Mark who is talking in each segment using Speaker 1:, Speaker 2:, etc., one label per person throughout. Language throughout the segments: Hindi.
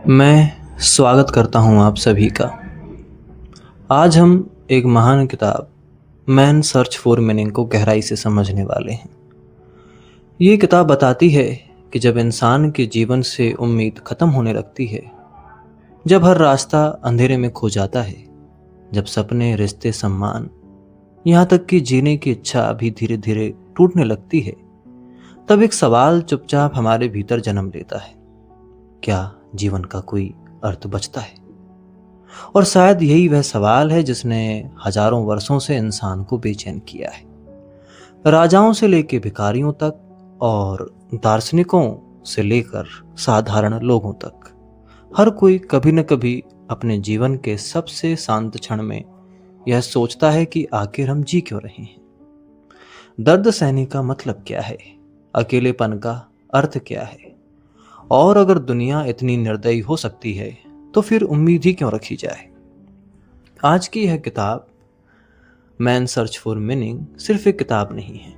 Speaker 1: मैं स्वागत करता हूँ आप सभी का। आज हम एक महान किताब मैन सर्च फॉर मीनिंग को गहराई से समझने वाले हैं। ये किताब बताती है कि जब इंसान के जीवन से उम्मीद खत्म होने लगती है, जब हर रास्ता अंधेरे में खो जाता है, जब सपने, रिश्ते, सम्मान, यहाँ तक कि जीने की इच्छा भी धीरे धीरे टूटने लगती है, तब एक सवाल चुपचाप हमारे भीतर जन्म लेता है। क्या जीवन का कोई अर्थ बचता है? और शायद यही वह सवाल है जिसने हजारों वर्षों से इंसान को बेचैन किया है। राजाओं से लेकर भिखारियों तक और दार्शनिकों से लेकर साधारण लोगों तक, हर कोई कभी न कभी अपने जीवन के सबसे शांत क्षण में यह सोचता है कि आखिर हम जी क्यों रहे हैं। दर्द सहने का मतलब क्या है? अकेलेपन का अर्थ क्या है? और अगर दुनिया इतनी निर्दयी हो सकती है तो फिर उम्मीद ही क्यों रखी जाए। आज की यह किताब मैन सर्च फॉर मीनिंग सिर्फ एक किताब नहीं है,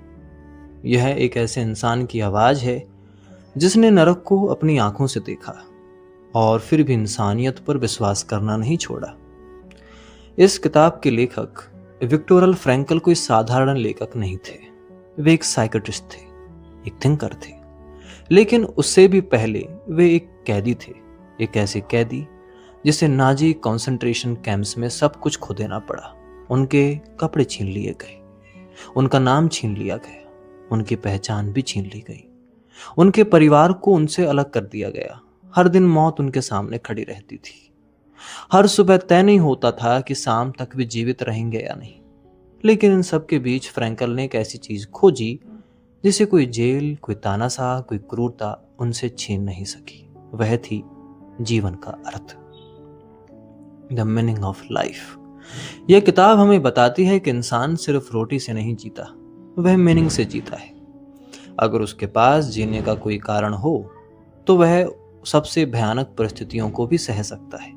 Speaker 1: यह एक ऐसे इंसान की आवाज है जिसने नरक को अपनी आंखों से देखा और फिर भी इंसानियत पर विश्वास करना नहीं छोड़ा। इस किताब के लेखक विक्टोर फ्रैंकल कोई साधारण लेखक नहीं थे। वे एक साइकियाट्रिस्ट थे, एक थिंकर थे, लेकिन उससे भी पहले वे एक कैदी थे। एक ऐसे कैदी जिसे नाजी कंसंट्रेशन कैंप्स में सब कुछ खो देना पड़ा। उनके कपड़े छीन लिए गए, उनका नाम छीन लिया गया, उनकी पहचान भी छीन ली गई, उनके परिवार को उनसे अलग कर दिया गया। हर दिन मौत उनके सामने खड़ी रहती थी। हर सुबह तय नहीं होता था कि शाम तक वे जीवित रहेंगे या नहीं। लेकिन इन सब के बीच फ्रैंकल ने एक ऐसी चीज खोजी जिसे कोई जेल, कोई तानाशाह, कोई क्रूरता उनसे छीन नहीं सकी। वह थी जीवन का अर्थ, द मीनिंग ऑफ लाइफ। यह किताब हमें बताती है कि इंसान सिर्फ रोटी से नहीं जीता, वह मीनिंग से जीता है। अगर उसके पास जीने का कोई कारण हो तो वह सबसे भयानक परिस्थितियों को भी सह सकता है।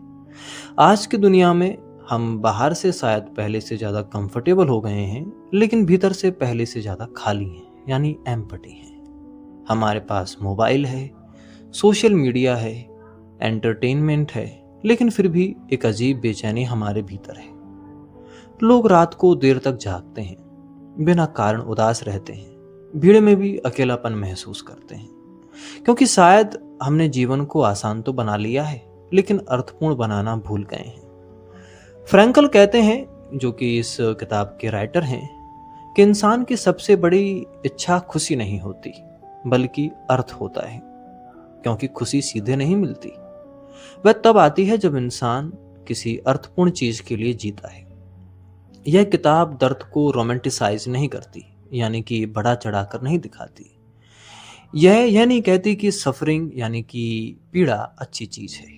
Speaker 1: आज की दुनिया में हम बाहर से शायद पहले से ज्यादा कंफर्टेबल हो गए हैं, लेकिन भीतर से पहले से ज्यादा खाली हैं, यानी एम्पटी है। हमारे पास मोबाइल है, सोशल मीडिया है, एंटरटेनमेंट है, लेकिन फिर भी एक अजीब बेचैनी हमारे भीतर है। लोग रात को देर तक जागते हैं, बिना कारण उदास रहते हैं, भीड़ में भी अकेलापन महसूस करते हैं, क्योंकि शायद हमने जीवन को आसान तो बना लिया है, लेकिन अर्थपूर्ण बनाना भूल गए हैं। फ्रैंकल कहते हैं, जो कि इस किताब के राइटर हैं, कि इंसान की सबसे बड़ी इच्छा खुशी नहीं होती, बल्कि अर्थ होता है, क्योंकि खुशी सीधे नहीं मिलती। वह तब आती है जब इंसान किसी अर्थपूर्ण चीज के लिए जीता है। यह किताब दर्द को रोमांटिसाइज नहीं करती, यानी कि बड़ा चढ़ाकर नहीं दिखाती। यह नहीं कहती कि सफरिंग यानी कि पीड़ा अच्छी चीज है,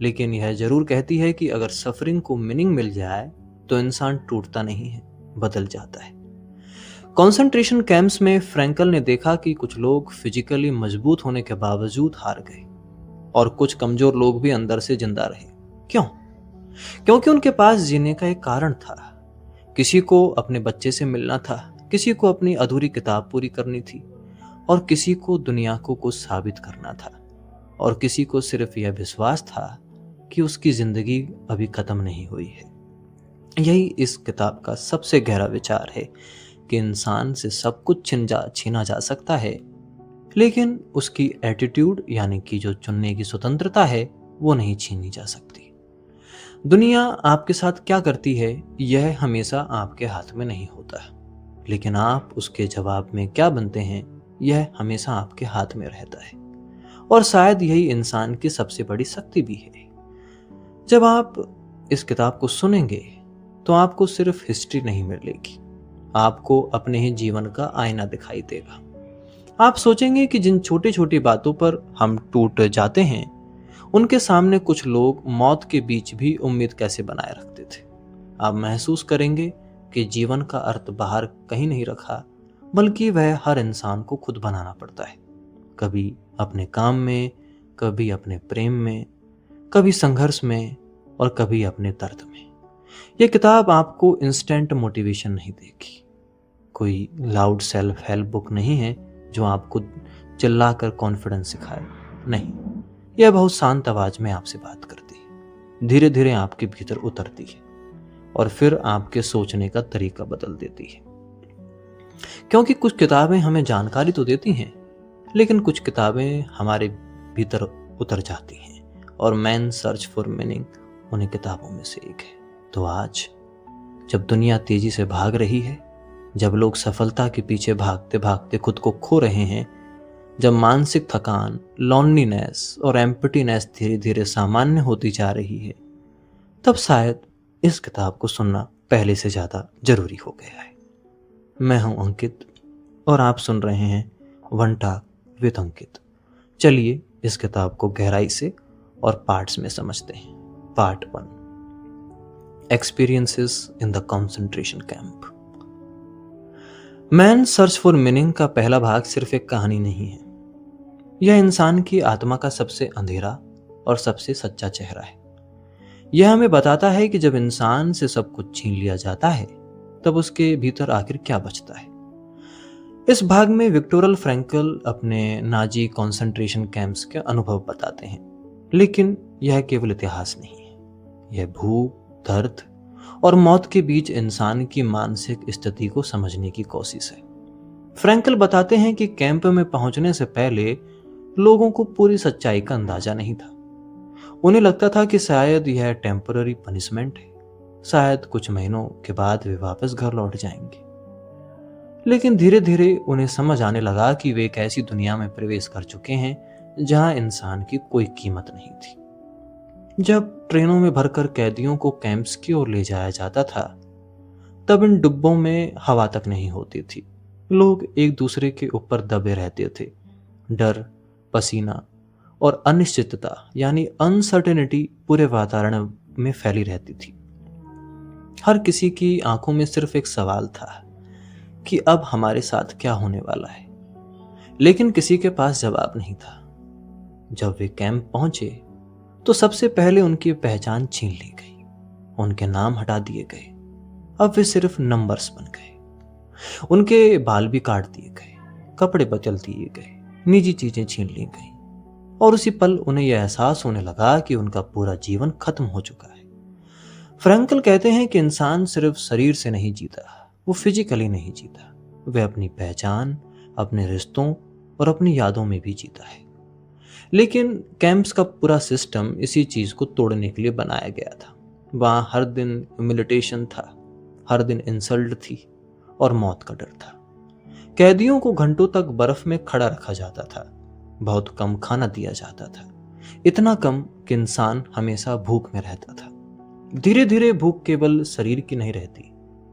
Speaker 1: लेकिन यह जरूर कहती है कि अगर सफरिंग को मीनिंग मिल जाए तो इंसान टूटता नहीं है, बदल जाता है। कंसंट्रेशन कैंप्स में फ्रैंकल ने देखा कि कुछ लोग फिजिकली मजबूत होने के बावजूद हार गए और कुछ कमजोर लोग भी अंदर से जिंदा रहे। क्यों? क्योंकि उनके पास जीने का एक कारण था। किसी को अपने बच्चे से मिलना था, किसी को अपनी अधूरी किताब पूरी करनी थी, और किसी को दुनिया को कुछ साबित करना था, और किसी को सिर्फ यह विश्वास था कि उसकी जिंदगी अभी खत्म नहीं हुई है। यही इस किताब का सबसे गहरा विचार है कि इंसान से सब कुछ छीना जा सकता है, लेकिन उसकी एटीट्यूड यानी कि जो चुनने की स्वतंत्रता है वो नहीं छीनी जा सकती। दुनिया आपके साथ क्या करती है यह हमेशा आपके हाथ में नहीं होता, लेकिन आप उसके जवाब में क्या बनते हैं यह हमेशा आपके हाथ में रहता है। और शायद यही इंसान की सबसे बड़ी शक्ति भी है। जब आप इस किताब को सुनेंगे तो आपको सिर्फ हिस्ट्री नहीं मिलेगी, आपको अपने ही जीवन का आईना दिखाई देगा। आप सोचेंगे कि जिन छोटी छोटी बातों पर हम टूट जाते हैं, उनके सामने कुछ लोग मौत के बीच भी उम्मीद कैसे बनाए रखते थे। आप महसूस करेंगे कि जीवन का अर्थ बाहर कहीं नहीं रखा, बल्कि वह हर इंसान को खुद बनाना पड़ता है। कभी अपने काम में, कभी अपने प्रेम में, कभी संघर्ष में, और कभी अपने दर्द में। यह किताब आपको इंस्टेंट मोटिवेशन नहीं देगी, कोई लाउड सेल्फ हेल्प बुक नहीं है जो आपको चिल्लाकर कॉन्फिडेंस सिखाए। नहीं, यह बहुत शांत आवाज में आपसे बात करती है, धीरे धीरे आपके भीतर उतरती है और फिर आपके सोचने का तरीका बदल देती है। क्योंकि कुछ किताबें हमें जानकारी तो देती हैं, लेकिन कुछ किताबें हमारे भीतर उतर जाती हैं, और मैन सर्च फॉर मीनिंग उन्हीं किताबों में से एक है। तो आज जब दुनिया तेजी से भाग रही है, जब लोग सफलता के पीछे भागते भागते खुद को खो रहे हैं, जब मानसिक थकान, लॉनलीनेस और एम्प्टीनेस धीरे धीरे सामान्य होती जा रही है, तब शायद इस किताब को सुनना पहले से ज्यादा जरूरी हो गया है। मैं हूं अंकित और आप सुन रहे हैं वन टॉक विद अंकित। चलिए इस किताब को गहराई से और पार्ट्स में समझते हैं। Part 1, experiences in the concentration camp. Man search for meaning का पहला भाग सिर्फ एक कहानी नहीं है, यह इंसान की आत्मा का सबसे अंधेरा और सबसे सच्चा चेहरा है। यह हमें बताता है कि जब इंसान से सब कुछ छीन लिया जाता है, तब उसके भीतर आखिर क्या बचता है। इस भाग में विक्टोर फ्रैंकल अपने नाजी कंसंट्रेशन कैंप्स के अनुभव बताते हैं, लेकिन यह केवल इतिहास नहीं है, यह भूख, दर्द और मौत के बीच इंसान की मानसिक स्थिति को समझने की कोशिश है। फ्रैंकल बताते हैं कि कैंप में पहुंचने से पहले लोगों को पूरी सच्चाई का अंदाजा नहीं था। उन्हें लगता था कि शायद यह टेम्पररी पनिशमेंट है, शायद कुछ महीनों के बाद वे वापस घर लौट जाएंगे। लेकिन धीरे धीरे उन्हें समझ आने लगा कि वे एक ऐसी दुनिया में प्रवेश कर चुके हैं जहां इंसान की कोई कीमत नहीं थी। जब ट्रेनों में भरकर कैदियों को कैंप्स की ओर ले जाया जाता था, तब इन डिब्बों में हवा तक नहीं होती थी। लोग एक दूसरे के ऊपर दबे रहते थे। डर, पसीना और अनिश्चितता यानी अनसर्टेनिटी पूरे वातावरण में फैली रहती थी। हर किसी की आंखों में सिर्फ एक सवाल था कि अब हमारे साथ क्या होने वाला है, लेकिन किसी के पास जवाब नहीं था। जब वे कैंप पहुंचे तो सबसे पहले उनकी पहचान छीन ली गई, उनके नाम हटा दिए गए। अब वे सिर्फ नंबर्स बन गए। उनके बाल भी काट दिए गए, कपड़े बदल दिए गए, निजी चीजें छीन ली गई, और उसी पल उन्हें यह एहसास होने लगा कि उनका पूरा जीवन खत्म हो चुका है। फ्रैंकल कहते हैं कि इंसान सिर्फ शरीर से नहीं जीता, वो फिजिकली नहीं जीता, वह अपनी पहचान, अपने रिश्तों और अपनी यादों में भी जीता है। लेकिन कैंप्स का पूरा सिस्टम इसी चीज को तोड़ने के लिए बनाया गया था। वहां हर दिन ह्यूमिलिटेशन था, हर दिन इंसल्ट थी और मौत का डर था। कैदियों को घंटों तक बर्फ में खड़ा रखा जाता था, बहुत कम खाना दिया जाता था, इतना कम कि इंसान हमेशा भूख में रहता था। धीरे धीरे भूख केवल शरीर की नहीं रहती,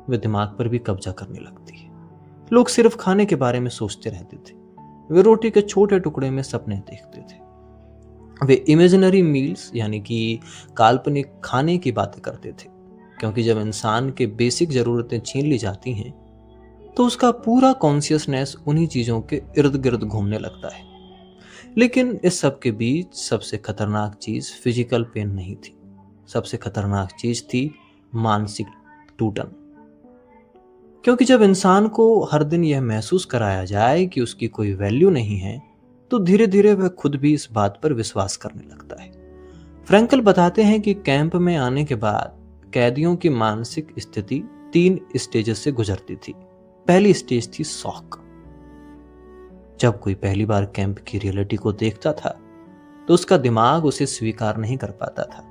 Speaker 1: वे दिमाग पर भी कब्जा करने लगती है। लोग सिर्फ खाने के बारे में सोचते रहते थे, वे रोटी के छोटे टुकड़े में सपने देखते थे, वे इमेजिनरी मील्स यानी कि काल्पनिक खाने की बातें करते थे। क्योंकि जब इंसान के बेसिक जरूरतें छीन ली जाती हैं, तो उसका पूरा कॉन्शियसनेस उन्हीं चीजों के इर्द गिर्द घूमने लगता है। लेकिन इस सब के बीच सबसे खतरनाक चीज फिजिकल पेन नहीं थी, सबसे खतरनाक चीज थी मानसिक टूटन। क्योंकि जब इंसान को हर दिन यह महसूस कराया जाए कि उसकी कोई वैल्यू नहीं है, तो धीरे धीरे वह खुद भी इस बात पर विश्वास करने लगता है। फ्रैंकल बताते हैं कि कैंप में आने के बाद कैदियों की मानसिक स्थिति 3 स्टेजेस से गुजरती थी। पहली स्टेज थी शॉक। जब कोई पहली बार कैंप की रियलिटी को देखता था, तो उसका दिमाग उसे स्वीकार नहीं कर पाता था।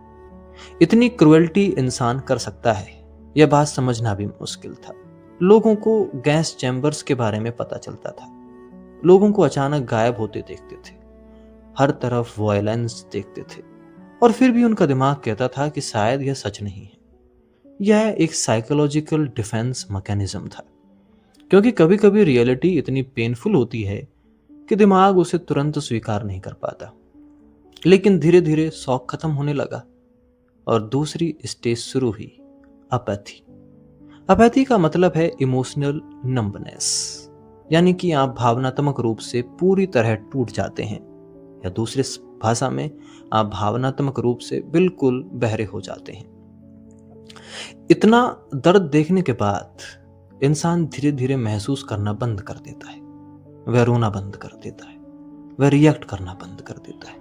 Speaker 1: इतनी क्रुएल्टी इंसान कर सकता है, यह बात समझना भी मुश्किल था। लोगों को गैस चैम्बर्स के बारे में पता चलता था, लोगों को अचानक गायब होते देखते थे, हर तरफ वायलेंस देखते थे, और फिर भी उनका दिमाग कहता था कि शायद यह सच नहीं है। यह एक साइकोलॉजिकल डिफेंस मैकेनिज्म था, क्योंकि कभी कभी रियलिटी इतनी पेनफुल होती है कि दिमाग उसे तुरंत स्वीकार नहीं कर पाता। लेकिन धीरे धीरे शौक खत्म होने लगा और दूसरी स्टेज शुरू हुई, अपैथी। अपैथी का मतलब है इमोशनल नंबनेस, यानी कि आप भावनात्मक रूप से पूरी तरह टूट जाते हैं, या दूसरे भाषा में आप भावनात्मक रूप से बिल्कुल बहरे हो जाते हैं। इतना दर्द देखने के बाद इंसान धीरे धीरे महसूस करना बंद कर देता है, वह रोना बंद कर देता है, वह रिएक्ट करना बंद कर देता है।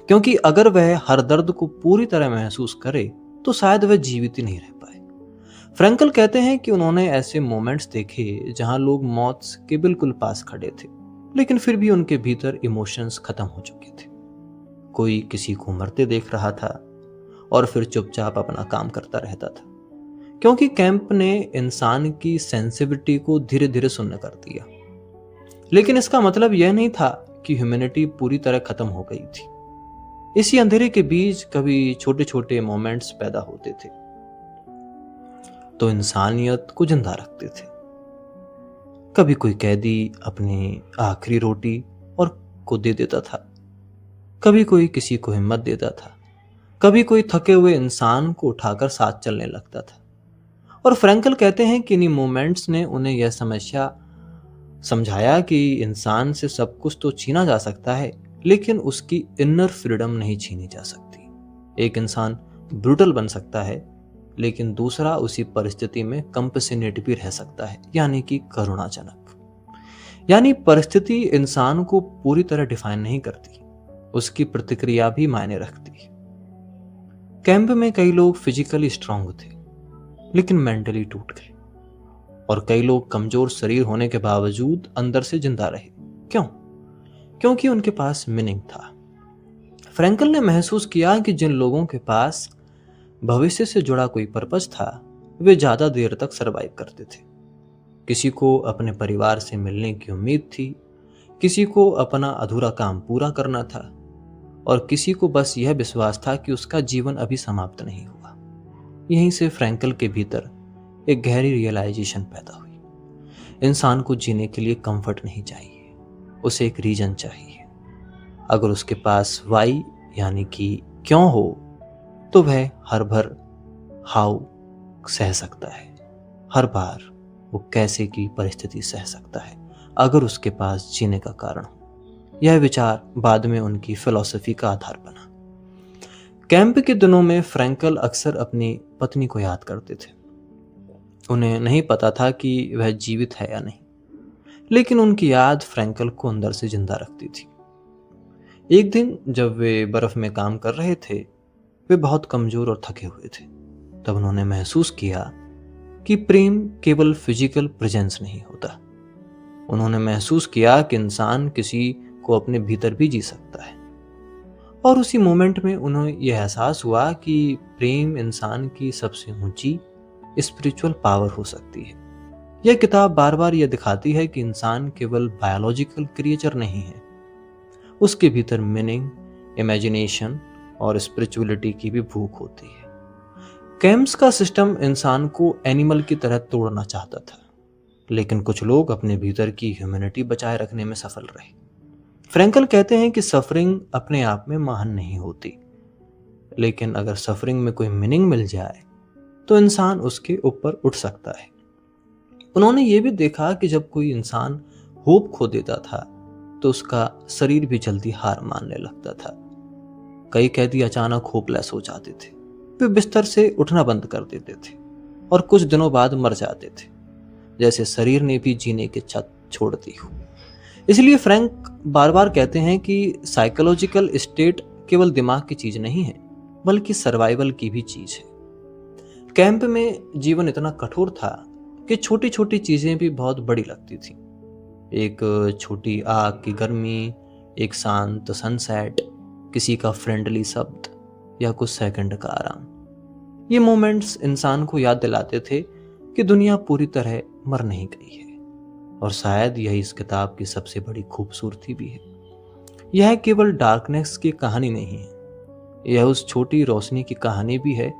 Speaker 1: क्योंकि अगर वह हर दर्द को पूरी तरह महसूस करे तो शायद वह जीवित ही नहीं रह पाए। फ्रैंकल कहते हैं कि उन्होंने ऐसे मोमेंट्स देखे जहां लोग मौत के बिल्कुल पास खड़े थे, लेकिन फिर भी उनके भीतर इमोशंस खत्म हो चुके थे। कोई किसी को मरते देख रहा था और फिर चुपचाप अपना काम करता रहता था, क्योंकि कैंप ने इंसान की सेंसिटिविटी को धीरे धीरे शून्य कर दिया। लेकिन इसका मतलब यह नहीं था कि ह्यूमैनिटी पूरी तरह खत्म हो गई थी। इसी अंधेरे के बीच कभी छोटे छोटे मोमेंट्स पैदा होते थे तो इंसानियत को जिंदा रखते थे। कभी कोई कैदी अपनी आखिरी रोटी और को दे देता था, कभी कोई किसी को हिम्मत देता था, कभी कोई थके हुए इंसान को उठाकर साथ चलने लगता था। और फ्रैंकल कहते हैं कि इन्हीं मोमेंट्स ने उन्हें यह समझाया कि इंसान से सब कुछ तो छीना जा सकता है, लेकिन उसकी इनर फ्रीडम नहीं छीनी जा सकती। एक इंसान ब्रूटल बन सकता है, लेकिन दूसरा उसी परिस्थिति में कंपैशनेट भी रह सकता है, यानी कि करुणाजनक। यानी परिस्थिति इंसान को पूरी तरह डिफाइन नहीं करती, उसकी प्रतिक्रिया भी मायने रखती है। कैंप में कई लोग फिजिकली स्ट्रांग थे, लेकिन मेंटली टूट गए, और कई लोग कमजोर शरीर होने के बावजूद अंदर से जिंदा रहे। क्यों? क्योंकि उनके पास मीनिंग था। फ्रैंकल ने महसूस किया कि जिन लोगों के पास भविष्य से जुड़ा कोई पर्पस था, वे ज्यादा देर तक सरवाइव करते थे। किसी को अपने परिवार से मिलने की उम्मीद थी, किसी को अपना अधूरा काम पूरा करना था, और किसी को बस यह विश्वास था कि उसका जीवन अभी समाप्त नहीं हुआ। यहीं से फ्रैंकल के भीतर एक गहरी रियलाइजेशन पैदा हुई। इंसान को जीने के लिए कंफर्ट नहीं चाहिए, उसे एक रीजन चाहिए। अगर उसके पास वाई यानी कि क्यों हो, तो वह हर बार हाउ सह सकता है। हर बार वो कैसे की परिस्थिति सह सकता है, अगर उसके पास जीने का कारण हो। यह विचार बाद में उनकी फिलॉसफी का आधार बना। कैंप के दिनों में फ्रैंकल अक्सर अपनी पत्नी को याद करते थे। उन्हें नहीं पता था कि वह जीवित है या नहीं, लेकिन उनकी याद फ्रैंकल को अंदर से जिंदा रखती थी। एक दिन जब वे बर्फ में काम कर रहे थे, वे बहुत कमजोर और थके हुए थे। तब उन्होंने महसूस किया कि प्रेम केवल फिजिकल प्रेजेंस नहीं होता। उन्होंने महसूस किया कि इंसान किसी को अपने भीतर भी जी सकता है। और उसी मोमेंट में उन्हें यह एहसास हुआ कि प्रेम इंसान की सबसे ऊंची स्पिरिचुअल पावर हो सकती है। यह किताब बार बार यह दिखाती है कि इंसान केवल बायोलॉजिकल क्रिएचर नहीं है, उसके भीतर मीनिंग, इमेजिनेशन और स्पिरिचुअलिटी की भी भूख होती है। कैंप्स का सिस्टम इंसान को एनिमल की तरह तोड़ना चाहता था, लेकिन कुछ लोग अपने भीतर की ह्यूमैनिटी बचाए रखने में सफल रहे। फ्रैंकल कहते हैं कि सफरिंग अपने आप में महान नहीं होती, लेकिन अगर सफरिंग में कोई मीनिंग मिल जाए तो इंसान उसके ऊपर उठ सकता है। उन्होंने ये भी देखा कि जब कोई इंसान होप खो देता था तो उसका शरीर भी जल्दी हार मानने लगता था। कई कैदी अचानक होपलेस हो जाते थे, वे बिस्तर से उठना बंद कर देते थे और कुछ दिनों बाद मर जाते थे, जैसे शरीर ने भी जीने की छत छोड़ दी हो। इसलिए फ्रैंक बार बार कहते हैं कि साइकोलॉजिकल स्टेट केवल दिमाग की चीज नहीं है, बल्कि सर्वाइवल की भी चीज है। कैंप में जीवन इतना कठोर था कि छोटी छोटी चीजें भी बहुत बड़ी लगती थी। एक छोटी आग की गर्मी, एक शांत सनसेट, किसी का फ्रेंडली शब्द या कुछ सेकंड का आराम। ये मोमेंट्स इंसान को याद दिलाते थे कि दुनिया पूरी तरह मर नहीं गई है, और शायद यही इस किताब की सबसे बड़ी खूबसूरती भी है। यह केवल डार्कनेस की कहानी नहीं है, यह उस छोटी रोशनी की कहानी भी है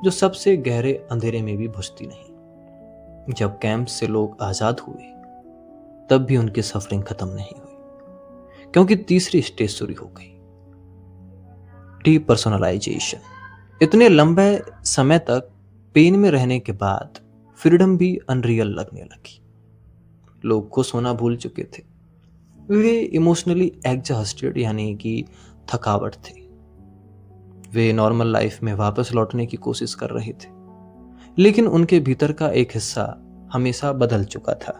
Speaker 1: जो सबसे गहरे अंधेरे में भी बुझती नहीं। जब कैंप से लोग आजाद हुए, तब भी उनकी सफरिंग खत्म नहीं हुई, क्योंकि तीसरी स्टेज शुरू हो गई, डीपर्सोनलाइजेशन। इतने लंबे समय तक पेन में रहने के बाद फ्रीडम भी अनरियल लगने लगी। लोग खुश होना भूल चुके थे, वे इमोशनली एग्जॉस्टेड यानी कि थकावट थे। वे नॉर्मल लाइफ में वापस लौटने की कोशिश कर रहे थे, लेकिन उनके भीतर का एक हिस्सा हमेशा बदल चुका था।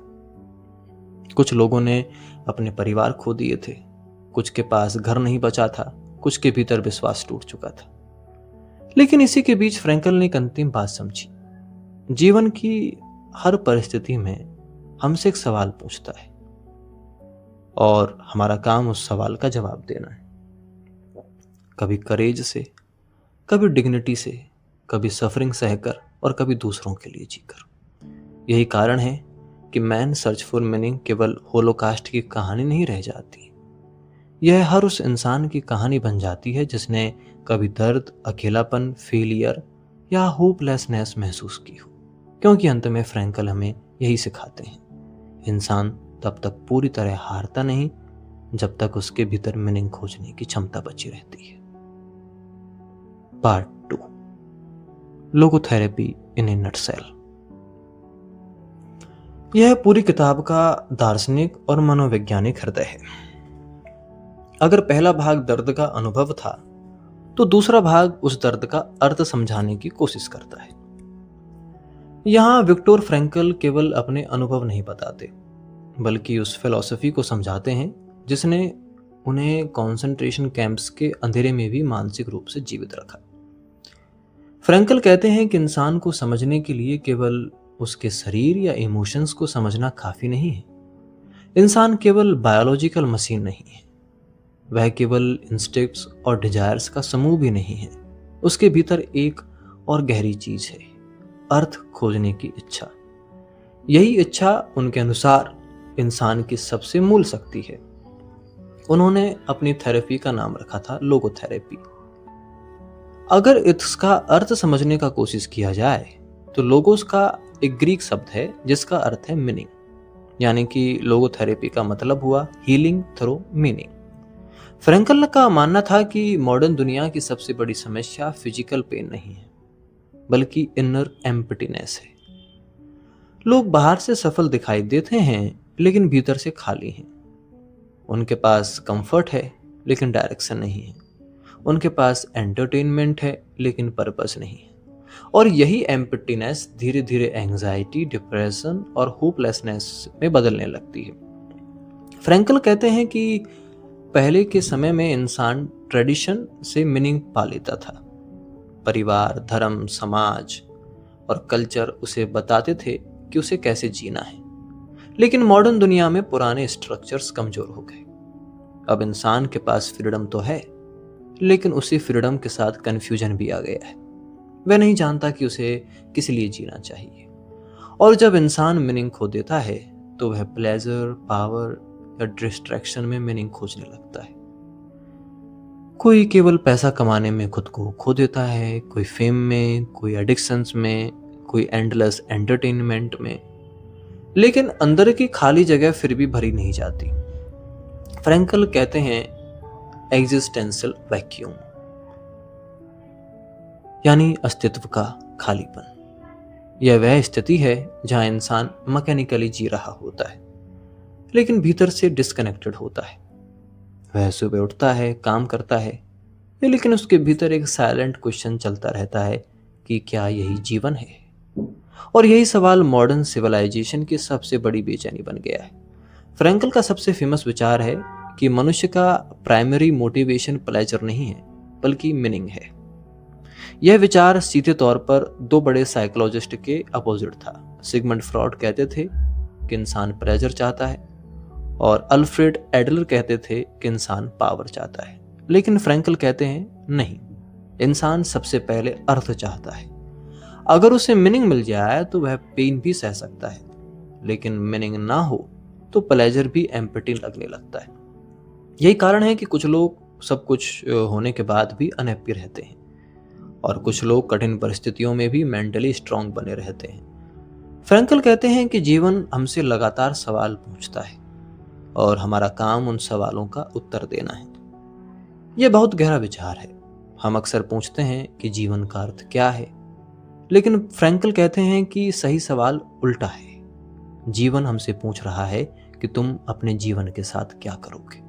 Speaker 1: कुछ लोगों ने अपने परिवार खो दिए थे, कुछ के पास घर नहीं बचा था, कुछ के भीतर विश्वास टूट चुका था। लेकिन इसी के बीच फ्रैंकल ने एक अंतिम बात समझी। जीवन की हर परिस्थिति में हमसे एक सवाल पूछता है और हमारा काम उस सवाल का जवाब देना है। कभी करेज से, कभी डिग्निटी से, कभी सफरिंग सहकर और कभी दूसरों के लिए जीकर। यही कारण है कि मैन सर्च फॉर मीनिंग केवल होलोकास्ट की कहानी नहीं रह जाती। यह हर उस इंसान की कहानी बन जाती है जिसने कभी दर्द, अकेलापन, फेलियर या होपलेसनेस महसूस की हो। क्योंकि अंत में फ्रैंकल हमें यही सिखाते हैं, इंसान तब तक पूरी तरह हारता नहीं जब तक उसके भीतर मीनिंग खोजने की क्षमता बची रहती है। पार्ट 2, लोगोथेरेपी इन ए नटसेल। यह पूरी किताब का दार्शनिक और मनोवैज्ञानिक हृदय है। अगर पहला भाग दर्द का अनुभव था, तो दूसरा भाग उस दर्द का अर्थ समझाने की कोशिश करता है। यहां विक्टर फ्रैंकल केवल अपने अनुभव नहीं बताते, बल्कि उस फिलॉसफी को समझाते हैं जिसने उन्हें कॉन्सेंट्रेशन कैंप्स के अंधेरे में भी मानसिक रूप से जीवित रखा। फ्रैंकल कहते हैं कि इंसान को समझने के लिए केवल उसके शरीर या इमोशंस को समझना काफी नहीं है। इंसान केवल बायोलॉजिकल मशीन नहीं है, वह केवल इंस्टिंक्ट्स और डिजायर्स का समूह भी नहीं है। उसके भीतर एक और गहरी चीज है, अर्थ खोजने की इच्छा। यही इच्छा उनके अनुसार इंसान की सबसे मूल शक्ति है। उन्होंने अपनी थेरेपी का नाम रखा था लोगोथेरेपी। अगर इसका अर्थ समझने का कोशिश किया जाए तो लोगोस का एक ग्रीक शब्द है जिसका अर्थ है मीनिंग, यानी कि लोगोथेरेपी का मतलब हुआ हीलिंग थ्रू मीनिंग। फ्रैंकल का मानना था कि मॉडर्न दुनिया की सबसे बड़ी समस्या फिजिकल पेन नहीं है, बल्कि इनर एम्प्टीनेस है। लोग बाहर से सफल दिखाई देते हैं, लेकिन भीतर से खाली हैं। उनके पास कंफर्ट है, लेकिन डायरेक्शन नहीं है। उनके पास एंटरटेनमेंट है, लेकिन पर्पस नहीं है। और यही एम्प्टीनेस धीरे धीरे एंजाइटी, डिप्रेशन और होपलेसनेस में बदलने लगती है। फ्रैंकल कहते हैं कि पहले के समय में इंसान ट्रेडिशन से मीनिंग पा लेता था। परिवार, धर्म, समाज और कल्चर उसे बताते थे कि उसे कैसे जीना है। लेकिन मॉडर्न दुनिया में पुराने स्ट्रक्चर्स कमजोर हो गए। अब इंसान के पास फ्रीडम तो है, लेकिन उसी फ्रीडम के साथ कंफ्यूजन भी आ गया है। वह नहीं जानता कि उसे किस लिए जीना चाहिए। और जब इंसान मीनिंग खो देता है तो वह प्लेजर, पावर या डिस्ट्रैक्शन में मीनिंग खोजने लगता है। कोई केवल पैसा कमाने में खुद को खो देता है, कोई फेम में, कोई एडिक्शंस में, कोई एंडलेस एंटरटेनमेंट में। लेकिन अंदर की खाली जगह फिर भी भरी नहीं जाती। फ्रैंकल कहते हैं एग्जिस्टेंशियल वैक्यूम, यानी अस्तित्व का खालीपन। यह वह स्थिति है जहां इंसान मैकेनिकली जी रहा होता है, लेकिन भीतर से डिस्कनेक्टेड होता है। वह सुबह उठता है, काम करता है, लेकिन उसके भीतर एक साइलेंट क्वेश्चन चलता रहता है कि क्या यही जीवन है। और यही सवाल मॉडर्न सिविलाइजेशन की सबसे बड़ी बेचैनी बन गया है। फ्रैंकल का सबसे फेमस विचार है कि मनुष्य का प्राइमरी मोटिवेशन प्लेजर नहीं है, बल्कि मीनिंग है। यह विचार सीधे तौर पर दो बड़े साइकोलॉजिस्ट के अपोजिट था। सिगमंड फ्रॉड कहते थे कि इंसान प्लेजर चाहता है, और अल्फ्रेड एडलर कहते थे कि इंसान पावर चाहता है। लेकिन फ्रैंकल कहते हैं नहीं, इंसान सबसे पहले अर्थ चाहता है। अगर उसे मीनिंग मिल जाए तो वह पेन भी सह सकता है, लेकिन मीनिंग ना हो तो प्लेजर भी एम्प्टी लगने लगता है। यही कारण है कि कुछ लोग सब कुछ होने के बाद भी अनहैप्पी रहते हैं, और कुछ लोग कठिन परिस्थितियों में भी मेंटली स्ट्रांग बने रहते हैं। फ्रैंकल कहते हैं कि जीवन हमसे लगातार सवाल पूछता है, और हमारा काम उन सवालों का उत्तर देना है। यह बहुत गहरा विचार है। हम अक्सर पूछते हैं कि जीवन का अर्थ क्या है, लेकिन फ्रैंकल कहते हैं कि सही सवाल उल्टा है। जीवन हमसे पूछ रहा है कि तुम अपने जीवन के साथ क्या करोगे।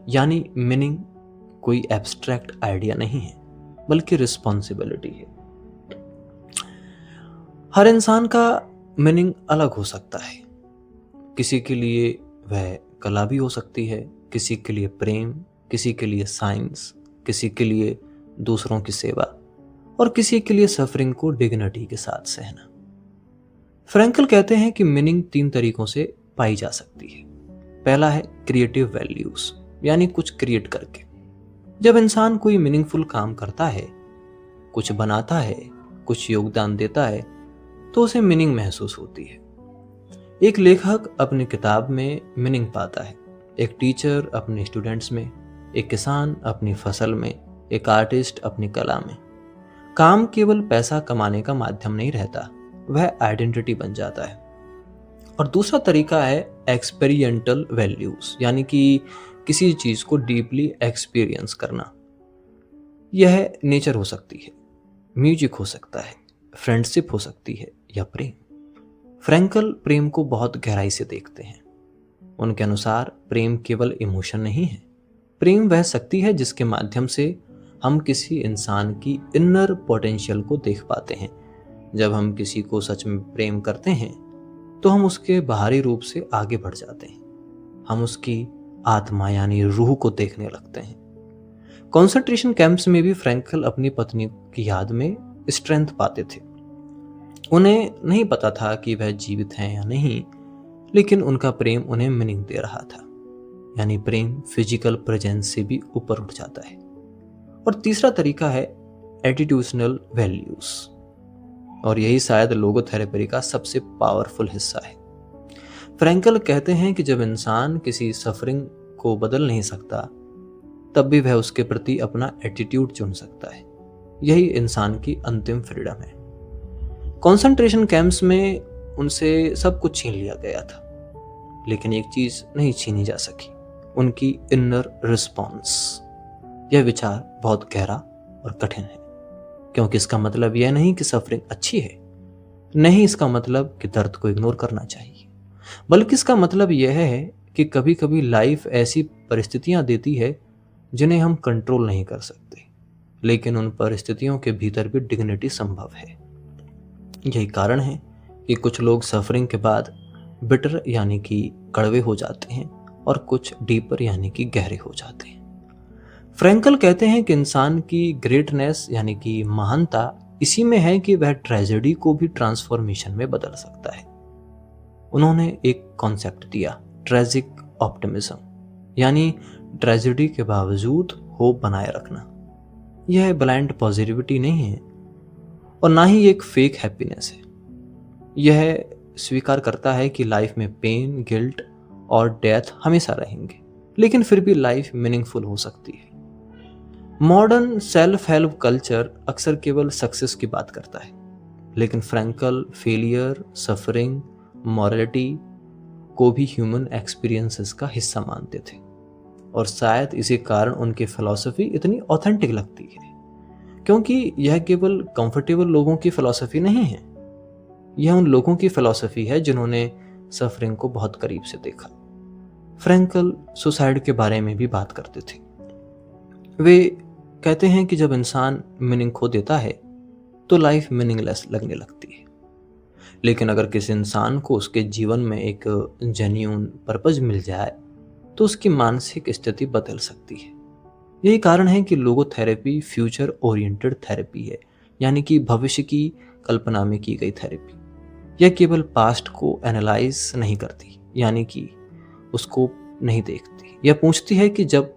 Speaker 1: यानी मीनिंग कोई एब्स्ट्रैक्ट आइडिया नहीं है, बल्कि रिस्पॉन्सिबिलिटी है। हर इंसान का मीनिंग अलग हो सकता है। किसी के लिए वह कला भी हो सकती है, किसी के लिए प्रेम, किसी के लिए साइंस, किसी के लिए दूसरों की सेवा और किसी के लिए सफरिंग को डिग्निटी के साथ सहना। फ्रैंकल कहते हैं कि मीनिंग 3 तरीकों से पाई जा सकती है। पहला है क्रिएटिव वैल्यूज, यानी कुछ क्रिएट करके। जब इंसान कोई मीनिंगफुल काम करता है, कुछ बनाता है, कुछ योगदान देता है, तो उसे मीनिंग महसूस होती है। एक लेखक अपनी किताब में मीनिंग पाता है, एक टीचर अपने स्टूडेंट्स में, एक किसान अपनी फसल में, एक आर्टिस्ट अपनी कला में। काम केवल पैसा कमाने का माध्यम नहीं रहता, वह आइडेंटिटी बन जाता है। और दूसरा तरीका है एक्सपेरिएंटल वैल्यूज, यानी कि किसी चीज को डीपली एक्सपीरियंस करना। यह नेचर हो सकती है, म्यूजिक हो सकता है, फ्रेंडशिप हो सकती है या प्रेम। फ्रैंकल प्रेम को बहुत गहराई से देखते हैं। उनके अनुसार प्रेम केवल इमोशन नहीं है, प्रेम वह शक्ति है जिसके माध्यम से हम किसी इंसान की इनर पोटेंशियल को देख पाते हैं। जब हम किसी को सच में प्रेम करते हैं तो हम उसके बाहरी रूप से आगे बढ़ जाते हैं, हम उसकी आत्मा यानी रूह को देखने लगते हैं। कॉन्सेंट्रेशन कैंप्स में भी फ्रैंकल अपनी पत्नी की याद में स्ट्रेंथ पाते थे। उन्हें नहीं पता था कि वह जीवित हैं या नहीं, लेकिन उनका प्रेम उन्हें मीनिंग दे रहा था। यानी प्रेम फिजिकल प्रेजेंस से भी ऊपर उठ जाता है। और तीसरा तरीका है एटीट्यूशनल वैल्यूज, और यही शायद लोगोथेरेपी का सबसे पावरफुल हिस्सा है। फ्रैंकल कहते हैं कि जब इंसान किसी सफरिंग को बदल नहीं सकता, तब भी वह उसके प्रति अपना एटीट्यूड चुन सकता है। यही इंसान की अंतिम फ्रीडम है। कॉन्सेंट्रेशन कैंप्स में उनसे सब कुछ छीन लिया गया था, लेकिन एक चीज नहीं छीनी जा सकी, उनकी इनर रिस्पॉन्स। यह विचार बहुत गहरा और कठिन है, क्योंकि इसका मतलब यह नहीं कि सफरिंग अच्छी है, नहीं इसका मतलब कि दर्द को इग्नोर करना चाहिए, बल्कि इसका मतलब यह है कि कभी कभी लाइफ ऐसी परिस्थितियां देती है जिन्हें हम कंट्रोल नहीं कर सकते, लेकिन उन परिस्थितियों के भीतर भी डिग्निटी संभव है। यही कारण है कि कुछ लोग सफरिंग के बाद बिटर यानी कि कड़वे हो जाते हैं और कुछ डीपर यानी कि गहरे हो जाते हैं। फ्रैंकल कहते हैं कि इंसान की ग्रेटनेस यानी कि महानता इसी में है कि वह ट्रेजेडी को भी ट्रांसफॉर्मेशन में बदल सकता है। उन्होंने एक कॉन्सेप्ट दिया, ट्रेजिक ऑप्टिमिज्म, यानी ट्रेजेडी के बावजूद होप बनाए रखना। यह ब्लाइंड पॉजिटिविटी नहीं है और ना ही एक फेक हैप्पीनेस है। यह स्वीकार करता है कि लाइफ में पेन, गिल्ट और डेथ हमेशा रहेंगे, लेकिन फिर भी लाइफ मीनिंगफुल हो सकती है। मॉडर्न सेल्फ हेल्प कल्चर अक्सर केवल सक्सेस की बात करता है, लेकिन फ्रैंकल फेलियर, सफरिंग, मॉरलिटी को भी ह्यूमन एक्सपीरियंसेस का हिस्सा मानते थे। और शायद इसी कारण उनकी फिलॉसफी इतनी ऑथेंटिक लगती है, क्योंकि यह केवल कंफर्टेबल लोगों की फिलॉसफी नहीं है, यह उन लोगों की फिलॉसफी है जिन्होंने सफरिंग को बहुत करीब से देखा। फ्रैंकल सुसाइड के बारे में भी बात करते थे। वे कहते हैं कि जब इंसान मीनिंग खो देता है तो लाइफ मीनिंगलेस लगने लगती है, लेकिन अगर किसी इंसान को उसके जीवन में एक जेन्युइन पर्पस मिल जाए तो उसकी मानसिक स्थिति बदल सकती है। यही कारण है कि लोगोथेरेपी फ्यूचर ओरिएंटेड थेरेपी है, यानी कि भविष्य की कल्पना में की गई थेरेपी। यह केवल पास्ट को एनालाइज नहीं करती, यानी कि उसको नहीं देखती, यह पूछती है कि जब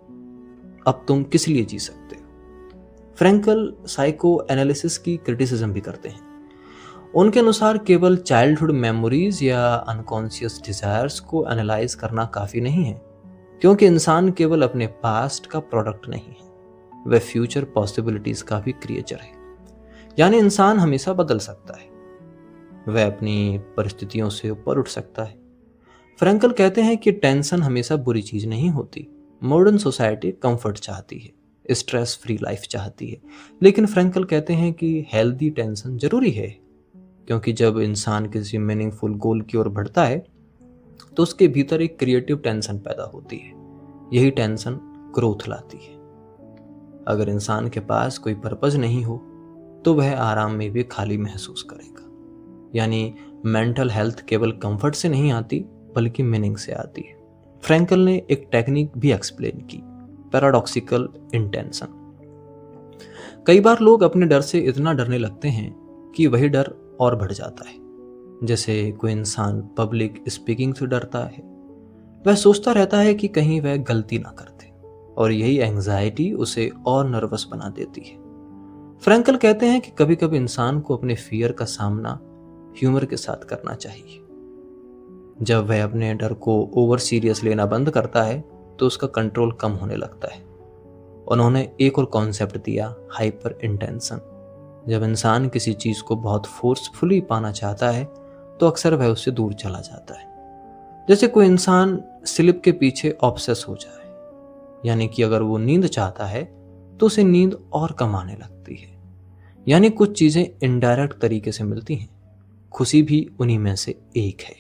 Speaker 1: अब तुम किस लिए जी सकते हो। फ्रैंकल साइको एनालिसिस की क्रिटिसिज्म भी करते हैं। उनके अनुसार केवल चाइल्डहुड मेमोरीज या अनकॉन्शियस डिजायर्स को एनालाइज करना काफी नहीं है, क्योंकि इंसान केवल अपने पास्ट का प्रोडक्ट नहीं है, वह फ्यूचर पॉसिबिलिटीज का भी क्रिएचर है। यानी इंसान हमेशा बदल सकता है, वह अपनी परिस्थितियों से ऊपर उठ सकता है। फ्रैंकल कहते हैं कि टेंशन हमेशा बुरी चीज नहीं होती। मॉडर्न सोसाइटी कंफर्ट चाहती है, स्ट्रेस फ्री लाइफ चाहती है, लेकिन फ्रैंकल कहते हैं कि हेल्दी टेंशन जरूरी है, क्योंकि जब इंसान किसी मीनिंगफुल गोल की ओर बढ़ता है तो उसके भीतर एक क्रिएटिव टेंशन पैदा होती है। यही टेंशन ग्रोथ लाती है। अगर इंसान के पास कोई पर्पस नहीं हो तो वह आराम में भी खाली महसूस करेगा। यानी मेंटल हेल्थ केवल कंफर्ट से नहीं आती, बल्कि मीनिंग से आती है। फ्रैंकल ने एक टेक्निक भी एक्सप्लेन की, पैराडॉक्सिकल इंटेंशन। कई बार लोग अपने डर से इतना डरने लगते हैं कि वही डर और बढ़ जाता है। जैसे कोई इंसान पब्लिक स्पीकिंग से डरता है, वह सोचता रहता है कि कहीं वह गलती ना कर दे, और यही एंग्जाइटी उसे और नर्वस बना देती है। फ्रैंकल कहते हैं कि कभी कभी इंसान को अपने फियर का सामना ह्यूमर के साथ करना चाहिए। जब वह अपने डर को ओवर सीरियस लेना बंद करता है तो उसका कंट्रोल कम होने लगता है। उन्होंने एक और कॉन्सेप्ट दिया, हाइपर इंटेंशन। जब इंसान किसी चीज को बहुत फोर्सफुली पाना चाहता है तो अक्सर वह उससे दूर चला जाता है। जैसे कोई इंसान स्लिप के पीछे ऑब्सेस हो जाए, यानी कि अगर वो नींद चाहता है तो उसे नींद और कम आने लगती है। यानी कुछ चीजें इनडायरेक्ट तरीके से मिलती हैं, खुशी भी उन्हीं में से एक है।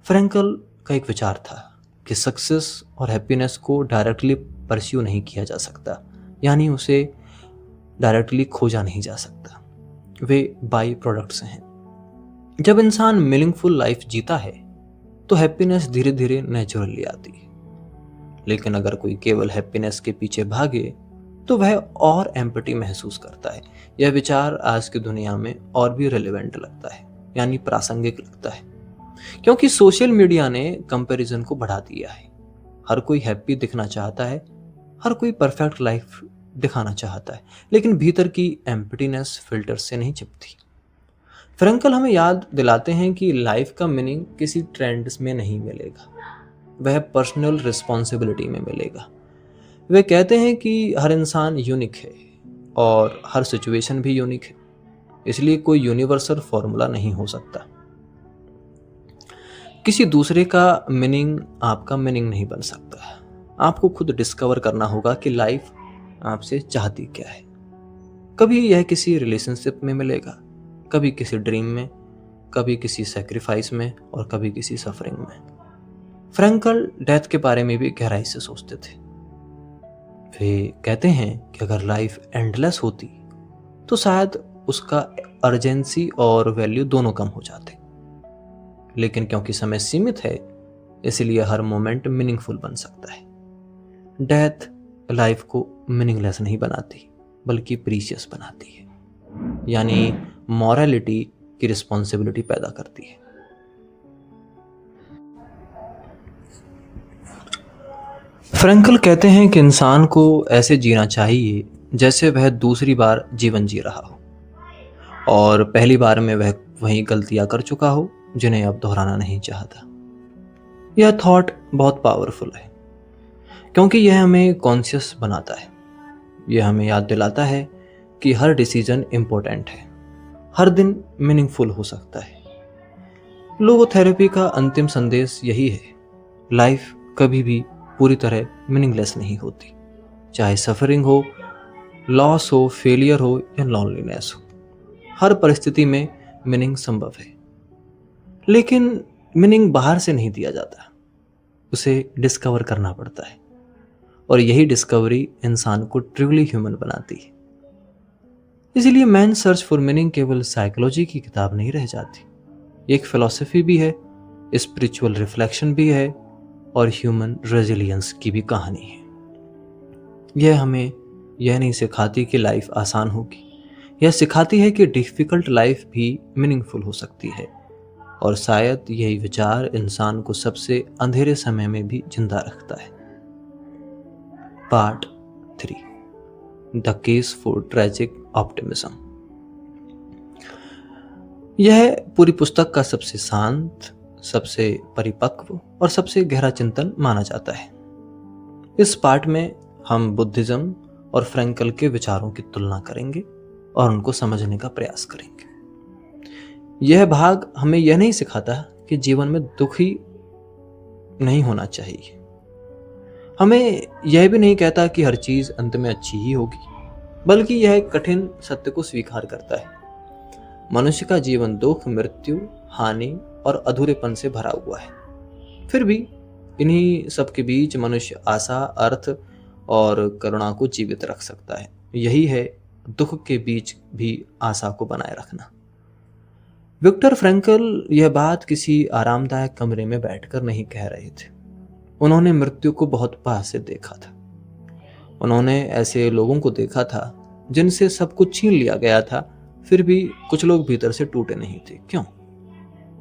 Speaker 1: फ्रैंकल का एक विचार था कि सक्सेस और हैप्पीनेस को डायरेक्टली परस्यू नहीं किया जा सकता, यानी उसे डायरेक्टली खोजा नहीं जा सकता, वे बाई प्रोडक्ट्स हैं। जब इंसान मीनिंगफुल लाइफ जीता है तो हैप्पीनेस धीरे धीरे नेचुरली आती है। लेकिन अगर कोई केवल हैप्पीनेस के पीछे भागे तो वह और एम्पटी महसूस करता है। यह विचार आज की दुनिया में और भी रिलेवेंट लगता है, यानी प्रासंगिक लगता है, क्योंकि सोशल मीडिया ने कंपैरिजन को बढ़ा दिया है। हर कोई हैप्पी दिखना चाहता है, हर कोई परफेक्ट लाइफ दिखाना चाहता है, लेकिन भीतर की एम्प्टीनेस फिल्टर से नहीं छिपती। फ्रैंकल हमें याद दिलाते हैं कि लाइफ का मीनिंग किसी ट्रेंड्स में नहीं मिलेगा, वह पर्सनल रिस्पॉन्सिबिलिटी में मिलेगा। वे कहते हैं कि हर इंसान यूनिक है और हर सिचुएशन भी यूनिक है, इसलिए कोई यूनिवर्सल फॉर्मूला नहीं हो सकता। किसी दूसरे का मीनिंग आपका मीनिंग नहीं बन सकता। आपको खुद डिस्कवर करना होगा कि लाइफ आपसे चाहती क्या है। कभी यह किसी रिलेशनशिप में मिलेगा, कभी किसी ड्रीम में, कभी किसी सैक्रिफाइस में और कभी किसी सफरिंग में। फ्रैंकल डेथ के बारे में भी गहराई से सोचते थे। वे कहते हैं कि अगर लाइफ एंडलेस होती तो शायद उसका अर्जेंसी और वैल्यू दोनों कम हो जाते, लेकिन क्योंकि समय सीमित है इसलिए हर मोमेंट मीनिंगफुल बन सकता है। डेथ लाइफ को मीनिंगलेस नहीं बनाती बल्कि प्रीशियस बनाती है, यानी मॉरलिटी की रिस्पॉन्सिबिलिटी पैदा करती है। फ्रैंकल कहते हैं कि इंसान को ऐसे जीना चाहिए जैसे वह दूसरी बार जीवन जी रहा हो और पहली बार में वह वही गलतियां कर चुका हो जिन्हें अब दोहराना नहीं चाहता। यह थॉट बहुत पावरफुल है क्योंकि यह हमें कॉन्शियस बनाता है। यह हमें याद दिलाता है कि हर डिसीजन इम्पोर्टेंट है, हर दिन मीनिंगफुल हो सकता है। लोगोथेरेपी का अंतिम संदेश यही है, लाइफ कभी भी पूरी तरह मीनिंगलेस नहीं होती, चाहे सफरिंग हो, लॉस हो, फेलियर हो या लॉनलीनेस हो। हर परिस्थिति में मीनिंग संभव है, लेकिन मीनिंग बाहर से नहीं दिया जाता, उसे डिस्कवर करना पड़ता है, और यही डिस्कवरी इंसान को ट्रूली ह्यूमन बनाती है। इसलिए मैन सर्च फॉर मीनिंग केवल साइकोलॉजी की किताब नहीं रह जाती, एक फिलॉसफी भी है, स्पिरिचुअल रिफ्लेक्शन भी है और ह्यूमन रेजिलियंस की भी कहानी है। यह हमें यह नहीं सिखाती कि लाइफ आसान होगी, यह सिखाती है कि डिफिकल्ट लाइफ भी मीनिंगफुल हो सकती है, और शायद यही विचार इंसान को सबसे अंधेरे समय में भी जिंदा रखता है। Part 3, the case for tragic optimism. यह पूरी पुस्तक का सबसे शांत, सबसे परिपक्व और सबसे गहरा चिंतन माना जाता है। इस पार्ट में हम बुद्धिज्म और फ्रैंकल के विचारों की तुलना करेंगे और उनको समझने का प्रयास करेंगे। यह भाग हमें यह नहीं सिखाता कि जीवन में दुखी नहीं होना चाहिए, हमें यह भी नहीं कहता कि हर चीज अंत में अच्छी ही होगी, बल्कि यह कठिन सत्य को स्वीकार करता है। मनुष्य का जीवन दुख, मृत्यु, हानि और अधूरेपन से भरा हुआ है। फिर भी इन्हीं सब के बीच मनुष्य आशा, अर्थ और करुणा को जीवित रख सकता है। यही है दुख के बीच भी आशा को बनाए रखना। विक्टर फ्रैंकल यह बात किसी आरामदायक कमरे में बैठकर नहीं कह रहे थे। उन्होंने मृत्यु को बहुत पास से देखा था। उन्होंने ऐसे लोगों को देखा था जिनसे सब कुछ छीन लिया गया था, फिर भी कुछ लोग भीतर से टूटे नहीं थे। क्यों?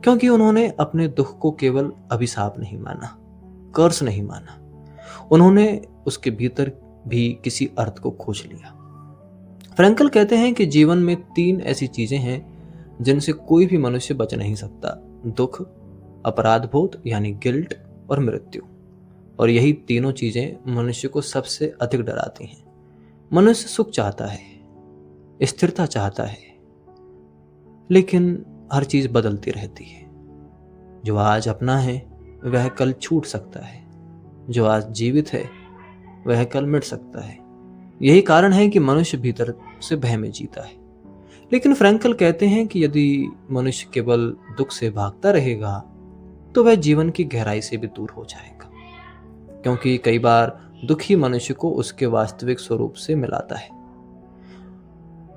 Speaker 1: क्योंकि उन्होंने अपने दुख को केवल अभिशाप नहीं माना, कर्स नहीं माना। उन्होंने उसके भीतर भी किसी अर्थ को खोज लिया। फ्रैंकल कहते हैं कि जीवन में 3 ऐसी चीजें हैं जिनसे कोई भी मनुष्य बच नहीं सकता: दुख, अपराध बोध यानी गिल्ट, और मृत्यु। और यही तीनों चीजें मनुष्य को सबसे अधिक डराती हैं। मनुष्य सुख चाहता है, स्थिरता चाहता है, लेकिन हर चीज बदलती रहती है। जो आज अपना है वह कल छूट सकता है, जो आज जीवित है वह कल मिट सकता है। यही कारण है कि मनुष्य भीतर से भय में जीता है। लेकिन फ्रैंकल कहते हैं कि यदि मनुष्य केवल दुख से भागता रहेगा तो वह जीवन की गहराई से भी दूर हो जाएगा, क्योंकि कई बार दुख ही मनुष्य को उसके वास्तविक स्वरूप से मिलाता है।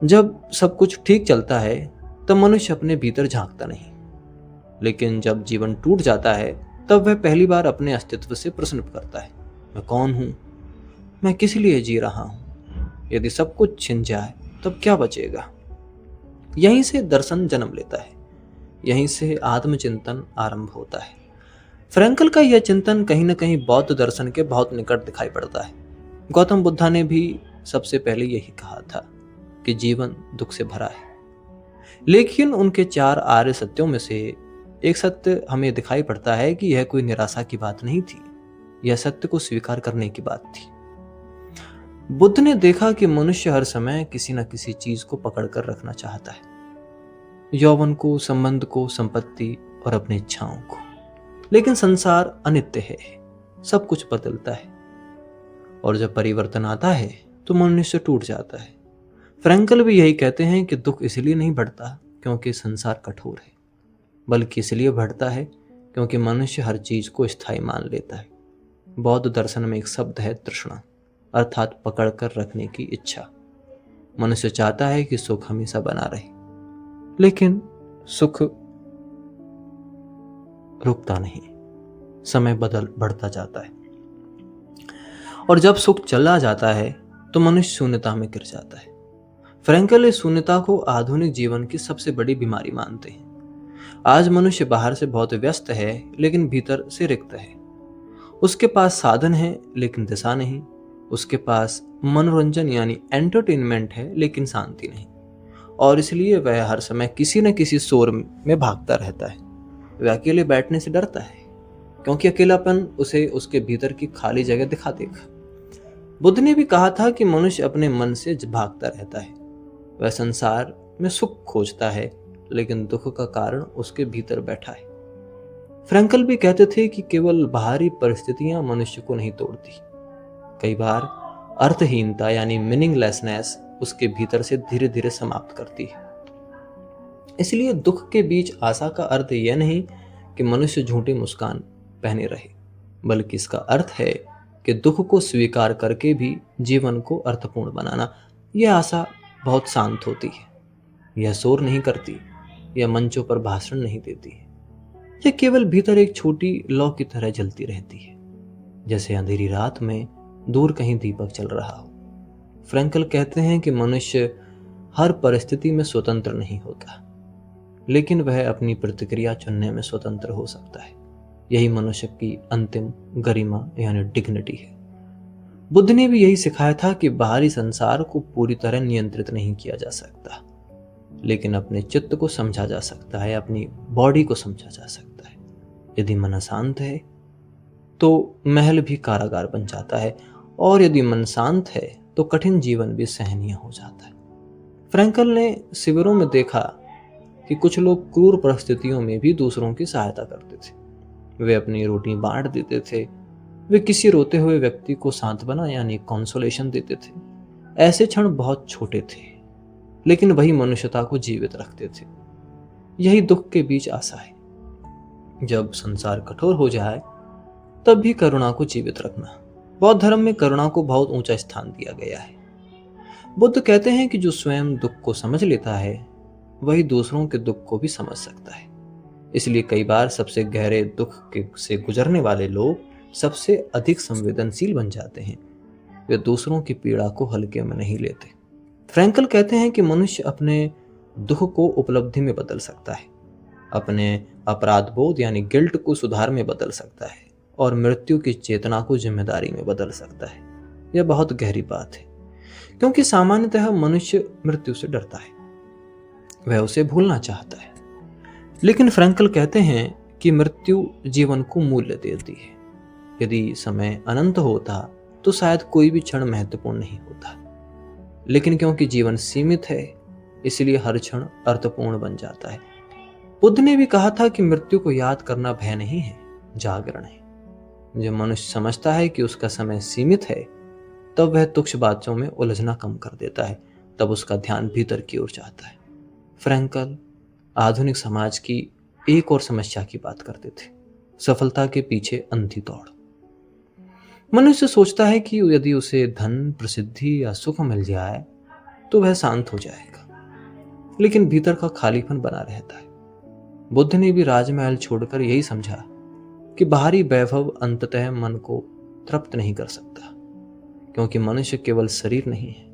Speaker 1: जब सब कुछ ठीक चलता है तब मनुष्य अपने भीतर झांकता नहीं, लेकिन जब जीवन टूट जाता है तब वह पहली बार अपने अस्तित्व से प्रश्न करता है, मैं कौन हूं? मैं किस लिए जी रहा हूं? यदि सब कुछ छिन जाए तब क्या बचेगा? यहीं से दर्शन जन्म लेता है, यहीं से आत्मचिंतन आरंभ होता है। फ्रैंकल का यह चिंतन कहीं न कहीं बौद्ध दर्शन के बहुत निकट दिखाई पड़ता है। गौतम बुद्धा ने भी सबसे पहले यही कहा था कि जीवन दुख से भरा है। लेकिन उनके 4 आर्य सत्यों में से एक सत्य हमें दिखाई पड़ता है कि यह कोई निराशा की बात नहीं थी, यह सत्य को स्वीकार करने की बात थी। बुद्ध ने देखा कि मनुष्य हर समय किसी न किसी चीज को पकड़कर रखना चाहता है, यौवन को, संबंध को, संपत्ति और अपनी इच्छाओं को। लेकिन संसार अनित्य है, सब कुछ बदलता है, और जब परिवर्तन आता है तो मनुष्य टूट जाता है। फ्रैंकल भी यही कहते हैं कि दुख इसलिए नहीं बढ़ता क्योंकि संसार कठोर है, बल्कि इसलिए बढ़ता है क्योंकि मनुष्य हर चीज को स्थायी मान लेता है। बौद्ध दर्शन में एक शब्द है तृष्णा, अर्थात पकड़कर रखने की इच्छा। मनुष्य चाहता है कि सुख हमेशा बना रहे, लेकिन सुख रुकता नहीं, समय बढ़ता जाता है। और जब सुख चला जाता है तो मनुष्य शून्यता में गिर जाता है। फ्रैंकल इस शून्यता को आधुनिक जीवन की सबसे बड़ी बीमारी मानते हैं। आज मनुष्य बाहर से बहुत व्यस्त है, लेकिन भीतर से रिक्त है। उसके पास साधन है लेकिन दिशा नहीं, उसके पास मनोरंजन यानी एंटरटेनमेंट है लेकिन शांति नहीं। और इसलिए वह हर समय किसी न किसी शोर में भागता रहता है। वह अकेले बैठने से डरता है, क्योंकि अकेलापन उसे उसके भीतर की खाली जगह दिखा देगा। बुद्ध ने भी कहा था कि मनुष्य अपने मन से भागता रहता है। वह संसार में सुख खोजता है, लेकिन दुख का कारण उसके भीतर बैठा है। फ्रैंकल भी कहते थे कि केवल बाहरी परिस्थितियां मनुष्य को नहीं तोड़ती, कई बार अर्थहीनता यानी मीनिंगलेसनेस उसके भीतर से धीरे धीरे समाप्त करती है। इसलिए दुख के बीच आशा का अर्थ यह नहीं कि मनुष्य झूठी मुस्कान पहने रहे, बल्कि इसका अर्थ है कि दुख को स्वीकार करके भी जीवन को अर्थपूर्ण बनाना। यह आशा बहुत शांत होती है, यह शोर नहीं करती, यह मंचों पर भाषण नहीं देती है। यह केवल भीतर एक छोटी लौ की तरह जलती रहती है, जैसे अंधेरी रात में दूर कहीं दीपक चल रहा हो। फ्रैंकल कहते हैं कि मनुष्य हर परिस्थिति में स्वतंत्र नहीं होता, लेकिन वह अपनी प्रतिक्रिया चुनने में स्वतंत्र हो सकता है। यही मनुष्य की अंतिम गरिमा यानी डिग्निटी है। बुद्ध ने भी यही सिखाया था कि बाहरी संसार को पूरी तरह नियंत्रित नहीं किया जा सकता, लेकिन अपने चित्त को समझा जा सकता है, अपनी बॉडी को समझा जा सकता है। यदि मन अशांत है तो महल भी कारागार बन जाता है, और यदि मन शांत है तो कठिन जीवन भी सहनीय हो जाता है। फ्रैंकल ने शिविरों में देखा कि कुछ लोग क्रूर परिस्थितियों में भी दूसरों की सहायता करते थे। वे अपनी रोटी बांट देते थे, वे किसी रोते हुए व्यक्ति को सांत्वना यानी कंसोलेशन देते थे। ऐसे क्षण बहुत छोटे थे, लेकिन वही मनुष्यता को जीवित रखते थे। यही दुख के बीच आशा है। जब संसार कठोर हो जाए तब भी करुणा को जीवित रखना। बौद्ध धर्म में करुणा को बहुत ऊंचा स्थान दिया गया है। बुद्ध कहते हैं कि जो स्वयं दुख को समझ लेता है वही दूसरों के दुख को भी समझ सकता है। इसलिए कई बार सबसे गहरे दुख से गुजरने वाले लोग सबसे अधिक संवेदनशील बन जाते हैं। वे दूसरों की पीड़ा को हल्के में नहीं लेते। फ्रैंकल कहते हैं कि मनुष्य अपने दुख को उपलब्धि में बदल सकता है, अपने अपराध बोध यानी गिल्ट को सुधार में बदल सकता है और मृत्यु की चेतना को जिम्मेदारी में बदल सकता है। यह बहुत गहरी बात है, क्योंकि सामान्यतः मनुष्य मृत्यु से डरता है, वह उसे भूलना चाहता है। लेकिन फ्रैंकल कहते हैं कि मृत्यु जीवन को मूल्य देती है। यदि समय अनंत होता तो शायद कोई भी क्षण महत्वपूर्ण नहीं होता, लेकिन क्योंकि जीवन सीमित है इसलिए हर क्षण अर्थपूर्ण बन जाता है। बुद्ध ने भी कहा था कि मृत्यु को याद करना भय नहीं है, जागरण है। जब मनुष्य समझता है कि उसका समय सीमित है, तब वह तुच्छ बातों में उलझना कम कर देता है, तब उसका ध्यान भीतर की ओर जाता है। फ्रैंकल आधुनिक समाज की एक और समस्या की बात करते थे, सफलता के पीछे अंधी दौड़। मनुष्य सोचता है कि यदि उसे धन, प्रसिद्धि या सुख मिल जाए तो वह शांत हो जाएगा, लेकिन भीतर का खालीपन बना रहता है। बुद्ध ने भी राजमहल छोड़कर यही समझा कि बाहरी वैभव अंततः मन को तृप्त नहीं कर सकता, क्योंकि मनुष्य केवल शरीर नहीं है,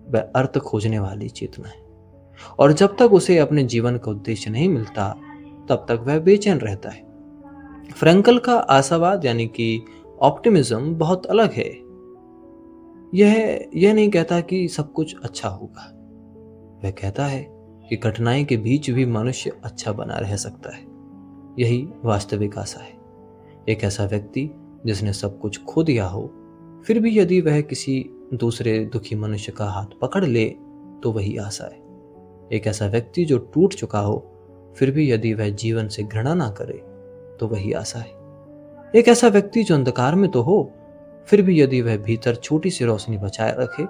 Speaker 1: वह अर्थ खोजने वाली चेतना है, और जब तक उसे अपने जीवन का उद्देश्य नहीं मिलता तब तक वह बेचैन रहता है। फ्रैंकल का आशावाद यानी कि ऑप्टिमिज्म बहुत अलग है। यह नहीं कहता कि सब कुछ अच्छा होगा, वह कहता है कि कठिनाई के बीच भी मनुष्य अच्छा बना रह सकता है। यही वास्तविक आशा है। एक ऐसा व्यक्ति जिसने सब कुछ खो दिया हो, फिर भी यदि वह किसी दूसरे दुखी मनुष्य का हाथ पकड़ ले तो वही आशा है। एक ऐसा व्यक्ति जो टूट चुका हो, फिर भी यदि वह जीवन से घृणा ना करे तो वही आशा है। एक ऐसा व्यक्ति जो अंधकार में तो हो, फिर भी यदि वह भीतर छोटी सी रोशनी बचाए रखे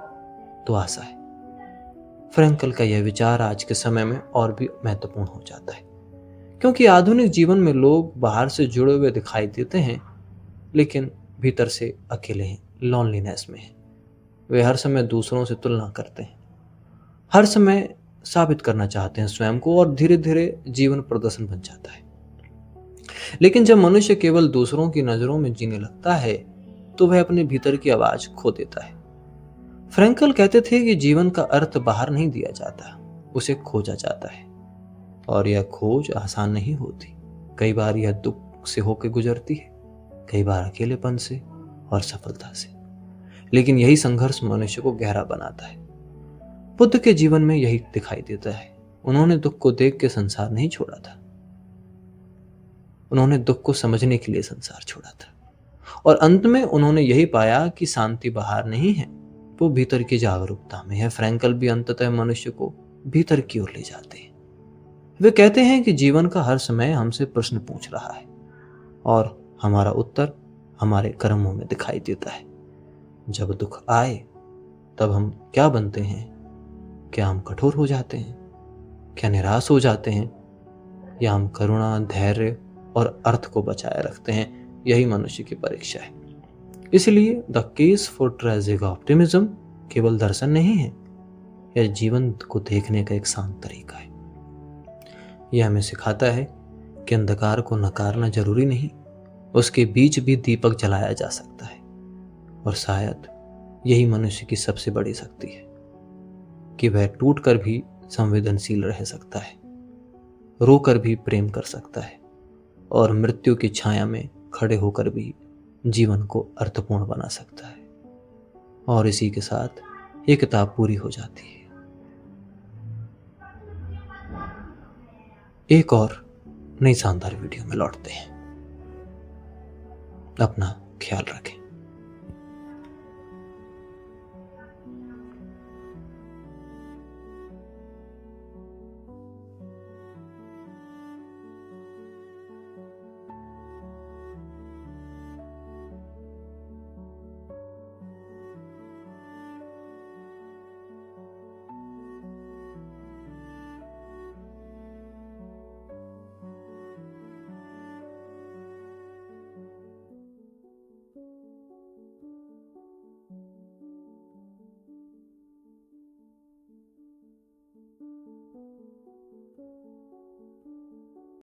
Speaker 1: तो आशा है। फ्रैंकल का यह विचार आज के समय में और भी महत्वपूर्ण हो जाता है, क्योंकि आधुनिक जीवन में लोग बाहर से जुड़े हुए दिखाई देते हैं, लेकिन भीतर से अकेले हैं, लॉनलीनेस में हैं। वे हर समय दूसरों से तुलना करते हैं, हर समय साबित करना चाहते हैं स्वयं को, और धीरे धीरे जीवन प्रदर्शन बन जाता है। लेकिन जब मनुष्य केवल दूसरों की नजरों में जीने लगता है तो वह अपने भीतर की आवाज खो देता है। फ्रैंकल कहते थे कि जीवन का अर्थ बाहर नहीं दिया जाता, उसे खोजा जाता है, और यह खोज आसान नहीं होती। कई बार यह दुख से होकर गुजरती है, कई बार अकेलेपन से और सफलता से, लेकिन यही संघर्ष मनुष्य को गहरा बनाता है। बुद्ध के जीवन में यही दिखाई देता है। उन्होंने दुख को देख के संसार नहीं छोड़ा था, उन्होंने दुख को समझने के लिए संसार छोड़ा था, और अंत में उन्होंने यही पाया कि शांति बाहर नहीं है, वो भीतर की जागरूकता में है। फ्रैंकल भी अंततः मनुष्य को भीतर की ओर ले जाते हैं। वे कहते हैं कि जीवन का हर समय हमसे प्रश्न पूछ रहा है, और हमारा उत्तर हमारे कर्मों में दिखाई देता है। जब दुख आए तब हम क्या बनते हैं? क्या हम कठोर हो जाते हैं? क्या निराश हो जाते हैं? या हम करुणा, धैर्य और अर्थ को बचाए रखते हैं? यही मनुष्य की परीक्षा है। इसलिए the case for tragic optimism केवल दर्शन नहीं है, यह जीवन को देखने का एक शांत तरीका है। यह हमें सिखाता है कि अंधकार को नकारना जरूरी नहीं, उसके बीच भी दीपक जलाया जा सकता है। और शायद यही मनुष्य की सबसे बड़ी शक्ति है कि वह टूटकर भी संवेदनशील रह सकता है, रोकर भी प्रेम कर सकता है, और मृत्यु की छाया में खड़े होकर भी जीवन को अर्थपूर्ण बना सकता है। और इसी के साथ ये किताब पूरी हो जाती है। एक और नई शानदार वीडियो में लौटते हैं। अपना ख्याल रखें।